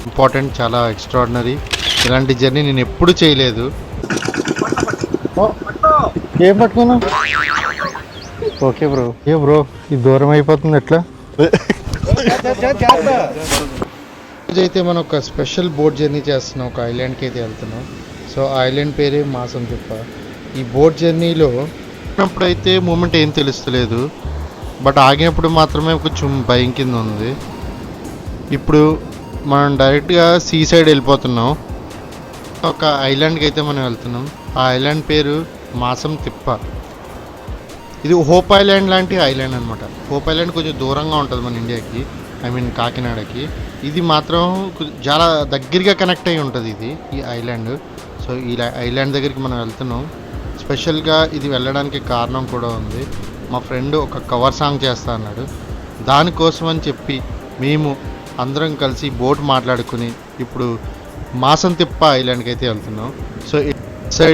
Important, చాలా extraordinary. ఇలాంటి journey నేను ఎప్పుడు చేయలేదు. ఏం పట్టుకున్నా? Okay bro. బ్రో ఇది దూరం అయిపోతుంది ఎట్లా? అయితే మనం ఒక స్పెషల్ బోట్ జర్నీ చేస్తున్నాం, ఒక ఐలాండ్కి అయితే వెళ్తున్నాం. సో ఆ ఐలాండ్ పేరే మాసం తిప్ప. ఈ బోట్ జర్నీలో ఉన్నప్పుడైతే మూమెంట్ ఏం తెలుస్తలేదు, బట్ ఆగినప్పుడు మాత్రమే కొంచెం భయం కింద ఉంది. ఇప్పుడు మనం డైరెక్ట్గా సీ సైడ్ వెళ్ళిపోతున్నాం. ఒక ఐలాండ్కి అయితే మనం వెళ్తున్నాం. ఆ ఐలాండ్ పేరు మాసం తిప్ప. ఇది హోప్ ఐలాండ్ లాంటి ఐలాండ్ అనమాట. హోప్ ఐలాండ్ కొంచెం దూరంగా ఉంటుంది మన ఇండియాకి, ఐ మీన్ కాకినాడకి. ఇది మాత్రం చాలా దగ్గరగా కనెక్ట్ అయి ఉంటుంది ఇది, ఈ ఐలాండ్. సో ఈ ఐలాండ్ దగ్గరికి మనం వెళ్తున్నాం. స్పెషల్గా ఇది వెళ్ళడానికి కారణం కూడా ఉంది. మా ఫ్రెండ్ ఒక కవర్ సాంగ్ చేస్తా అన్నాడు. దానికోసం అని చెప్పి మేము అందరం కలిసి బోట్ మాట్లాడుకుని ఇప్పుడు మాసం తిప్ప ఐలాండ్కి అయితే వెళ్తున్నాం. సో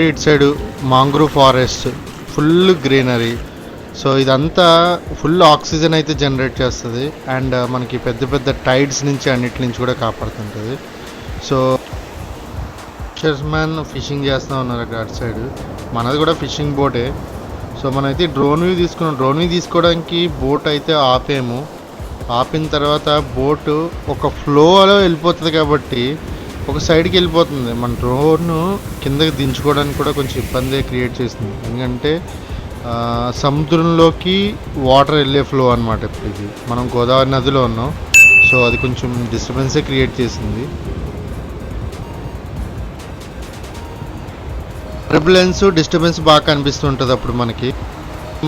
ఇటు side mangrove forest, full greenery. So ఇదంతా ఫుల్ ఆక్సిజన్ అయితే జనరేట్ చేస్తుంది అండ్ మనకి పెద్ద పెద్ద టైడ్స్ నుంచి అన్నిటి నుంచి కూడా కాపాడుతుంటుంది. సో ఫిషర్స్మెన్ ఫిషింగ్ చేస్తూ ఉన్నారు అక్కడ అటు సైడ్. మనది కూడా ఫిషింగ్ బోటే. సో మనమైతే డ్రోన్ వ్యూ తీసుకున్నాం. డ్రోన్ వ్యూ తీసుకోవడానికి బోట్ అయితే ఆపిన తర్వాత బోటు ఒక ఫ్లోలో వెళ్ళిపోతుంది కాబట్టి ఒక సైడ్కి వెళ్ళిపోతుంది. మన డ్రోన్ కిందకి దించుకోవడానికి కూడా కొంచెం ఇబ్బంది క్రియేట్ చేస్తుంది, ఎందుకంటే సముద్రంలోకి వాటర్ వెళ్ళే ఫ్లో అనమాట. ఇప్పుడు ఇది మనం గోదావరి నదిలో ఉన్నాం. సో అది కొంచెం డిస్టర్బెన్సే క్రియేట్ చేసింది. టర్బులెన్స్ డిస్టర్బెన్స్ బాగా కనిపిస్తుంటుంది అప్పుడు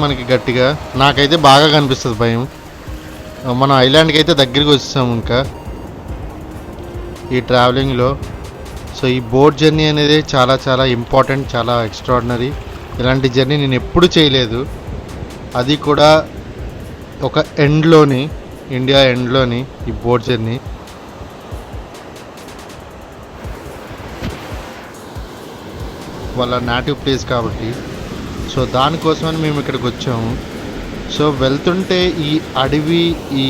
మనకి గట్టిగా. నాకైతే బాగా కనిపిస్తుంది భయం. మనం ఐలాండ్కి అయితే దగ్గరికి వచ్చాము ఇంకా ఈ ట్రావెలింగ్లో. సో ఈ బోట్ జర్నీ అనేది చాలా చాలా ఇంపార్టెంట్, చాలా ఎక్స్ట్రాడినరీ. ఇలాంటి జర్నీ నేను ఎప్పుడు చేయలేదు, అది కూడా ఒక ఇండియా ఎండ్లోని ఈ బోట్ జర్నీ. వాళ్ళ నేటివ్ ప్లేస్ కాబట్టి సో దానికోసమని మేము ఇక్కడికి వచ్చాము. సో వెళ్తుంటే ఈ అడవి ఈ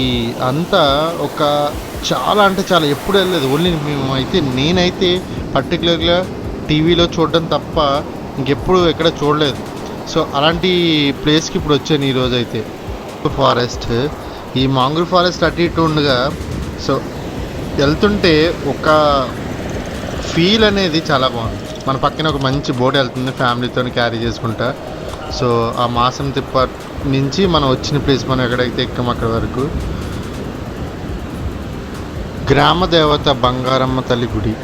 అంతా ఒక చాలా అంటే చాలా ఎప్పుడు వెళ్ళలేదు. ఓన్లీ నేనైతే పర్టికులర్గా టీవీలో చూడడం తప్ప ఇంకెప్పుడు ఎక్కడ చూడలేదు. సో అలాంటి ప్లేస్కి ఇప్పుడు వచ్చాను ఈరోజు అయితే. ఫారెస్ట్, ఈ మాంగ్రూవ్ ఫారెస్ట్ అటు ఇటు ఉండగా సో వెళ్తుంటే ఒక ఫీల్ అనేది చాలా బాగుంది. మన పక్కన ఒక మంచి బోట్ వెళ్తుంది ఫ్యామిలీతో క్యారీ చేసుకుంటా. సో ఆ మాసం తిప్ప నుంచి మనం వచ్చిన ప్లేస్ మనం ఎక్కడైతే ఎక్కాం అక్కడ వరకు గ్రామ దేవత బంగారమ్మ తల్లి గుడి.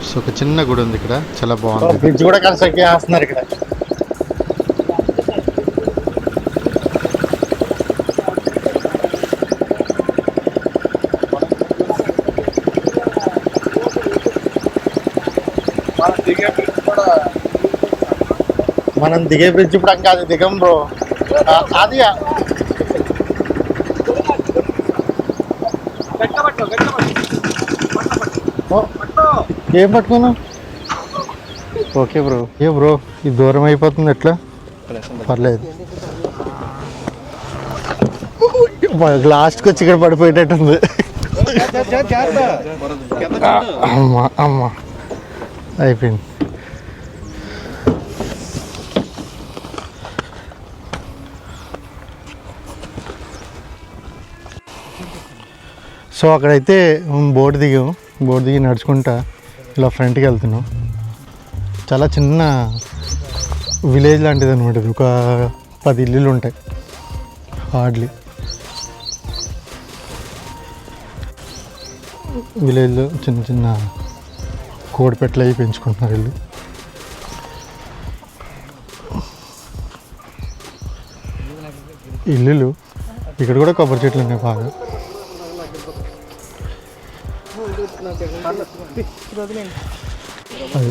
సో ఒక చిన్న గుడి ఉంది ఇక్కడ, చాలా బాగుంది. బ్రిడ్జ్ కూడా కన్స్ట్రక్ట్ చేస్తున్నారు ఇక్కడ. మనం దిగే బ్రిడ్జ్ ఇప్పుడు ఇంకా అది దిగం బ్రో. అది ఏం పట్టుకున్నా? Okay bro. బ్రో ఇది దూరం అయిపోతుంది ఎట్లా? పర్లేదు. లాస్ట్కి వచ్చి ఇక్కడ పడిపోయేటట్టుంది. అమ్మా అయిపోయింది. సో అక్కడైతే బోట్ దిగి నడుచుకుంటా ఇలా ఫ్రంట్కి వెళ్తున్నాం. చాలా చిన్న విలేజ్ లాంటిది అనమాట ఇది. ఒక 10 ఇల్లులు ఉంటాయి హార్డ్లీ. విలేజ్లో చిన్న చిన్న కోడిపెట్టలు అవి పెంచుకుంటున్నారు వీళ్ళు. ఇల్లులు ఇక్కడ కూడా కొబ్బరి చెట్లు ఉన్నాయి బాగా. అది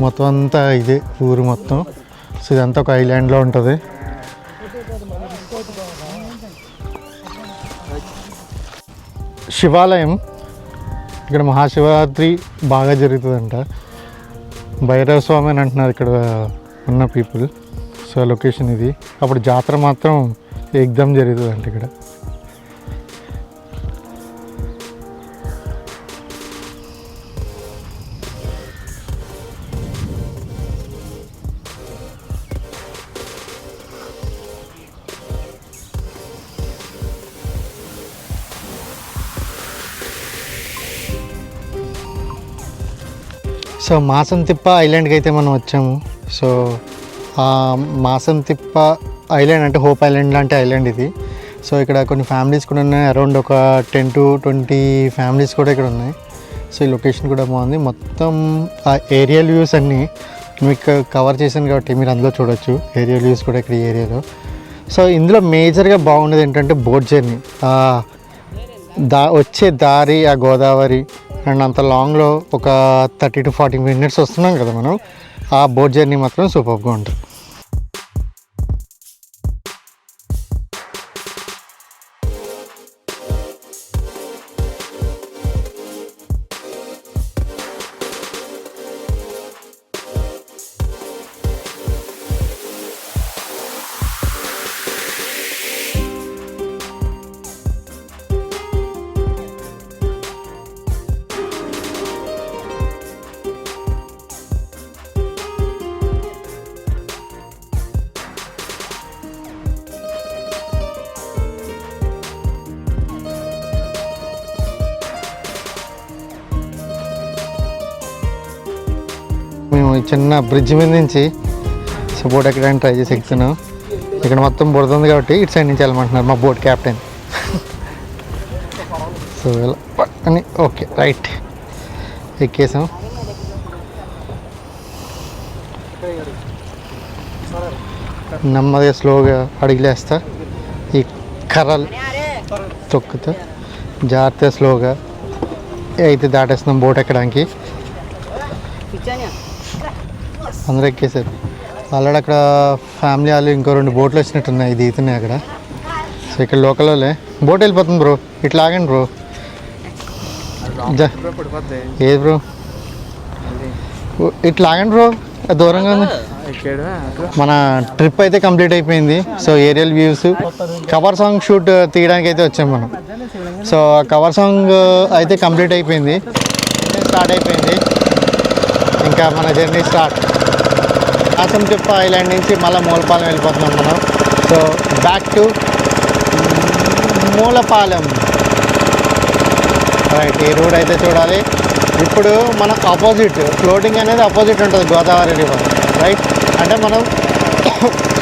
మొత్తం అంతా ఇదే ఊరు మొత్తం. సో ఇదంతా ఒక ఐలాండ్లో ఉంటుంది. శివాలయం ఇక్కడ మహాశివరాత్రి బాగా జరుగుతుందంట. భైరవ స్వామి అని అంటున్నారు ఇక్కడ ఉన్న పీపుల్. సో లొకేషన్ ఇది. అప్పుడు జాతర మాత్రం ఎగ్జామ్ జరుగుతుందంట ఇక్కడ. సో మాసంతిప్ప ఐలాండ్కి అయితే మనం వచ్చాము. సో ఆ మాసంతిప్ప ఐలాండ్ అంటే హోప్ ఐలాండ్ లాంటి ఐలాండ్ ఇది. సో ఇక్కడ కొన్ని ఫ్యామిలీస్ కూడా ఉన్నాయి, అరౌండ్ ఒక 10 to 20 ఫ్యామిలీస్ కూడా ఇక్కడ ఉన్నాయి. సో ఈ లొకేషన్ కూడా బాగుంది. మొత్తం ఆ ఏరియల్ వ్యూస్ అన్నీ మీకు కవర్ చేశాను కాబట్టి మీరు అందులో చూడొచ్చు ఏరియల్ వ్యూస్ కూడా ఇక్కడ ఈ ఏరియాలో. సో ఇందులో మేజర్గా బాగుండేది ఏంటంటే బోట్ జర్నీ, వచ్చే దారి, ఆ గోదావరి అండ్ అంత లాంగ్లో ఒక 30 to 40 minutes వస్తున్నాం కదా మనం, ఆ బోట్ జర్నీ మాత్రం సూపర్గా ఉంటుంది. మేము ఈ చిన్న బ్రిడ్జ్ మీద నుంచి సో బోట్ ఎక్కడానికి ట్రై చేసి ఎక్కుతున్నాం. ఇక్కడ మొత్తం బురద ఉంది కాబట్టి ఇటు సైడ్ నుంచి వెళ్ళమంటున్నారు మా బోట్ క్యాప్టెన్. సో అని ఓకే రైట్ ఎక్కేసాం. నెమ్మదిగా స్లోగా అడిగిలేస్తా, ఈ కర్రలు తొక్కుతా జాగ్రత్తగా స్లోగా అయితే దాటేస్తున్నాం బోట్ ఎక్కడానికి. అందరూ ఎక్కేసారు ఆల్రెడీ. అక్కడ ఫ్యామిలీ వాళ్ళు ఇంకో 2 బోట్లు వచ్చినట్టున్నాయి, ఇది ఈతున్నాయి అక్కడ. సో ఇక్కడ లోకల్లో బోట్ వెళ్ళిపోతుంది బ్రో, ఇట్లా ఆగండి బ్రో. ఏది బ్రో ఇట్లా ఆగండి బ్రో, దూరంగా ఉంది. మన ట్రిప్ అయితే కంప్లీట్ అయిపోయింది. So aerial views, cover song shoot తీయడానికి అయితే వచ్చాం మనం. సో కవర్ సాంగ్ అయితే కంప్లీట్ అయిపోయింది, స్టార్ట్ అయిపోయింది. ఇంకా మన జర్నీ స్టార్ట్. మాసంతిప్ప ఐలాండ్ నుంచి మళ్ళీ మూలపాలెం వెళ్ళిపోతున్నాం మనం. So back to Mulapalem right. ఈ రోడ్ అయితే చూడాలి. ఇప్పుడు మనం ఆపోజిట్ ఫ్లోటింగ్ అనేది ఆపోజిట్ ఉంటుంది గోదావరి రివర్ రైట్. అంటే మనం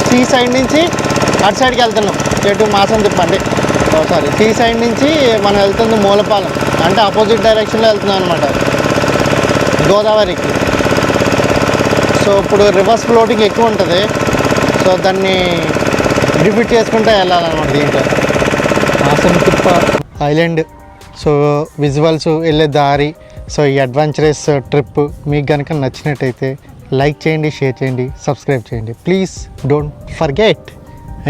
సీ సైడ్ నుంచి అటు సైడ్కి వెళ్తున్నాం, ఎటు మాసంతిప్ప అంటే సారీ సీ సైడ్ నుంచి మనం వెళ్తుంది మూలపాలెం, అంటే ఆపోజిట్ డైరెక్షన్లో వెళ్తున్నాం అనమాట గోదావరికి. సో ఇప్పుడు రివర్స్ ఫ్లోటింగ్ ఎక్కువ ఉంటుంది, సో దాన్ని రిపీట్ చేసుకుంటూ వెళ్ళాలన్నమాట దీంట్లో. మాసంతిప్ప ఐలాండ్ సో విజువల్స్, వెళ్ళే దారి, సో ఈ అడ్వెంచరస్ ట్రిప్ మీకు కనుక నచ్చినట్టయితే లైక్ చేయండి, షేర్ చేయండి, సబ్స్క్రైబ్ చేయండి. Please don't forget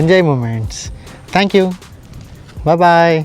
enjoy moments. Thank you, bye bye.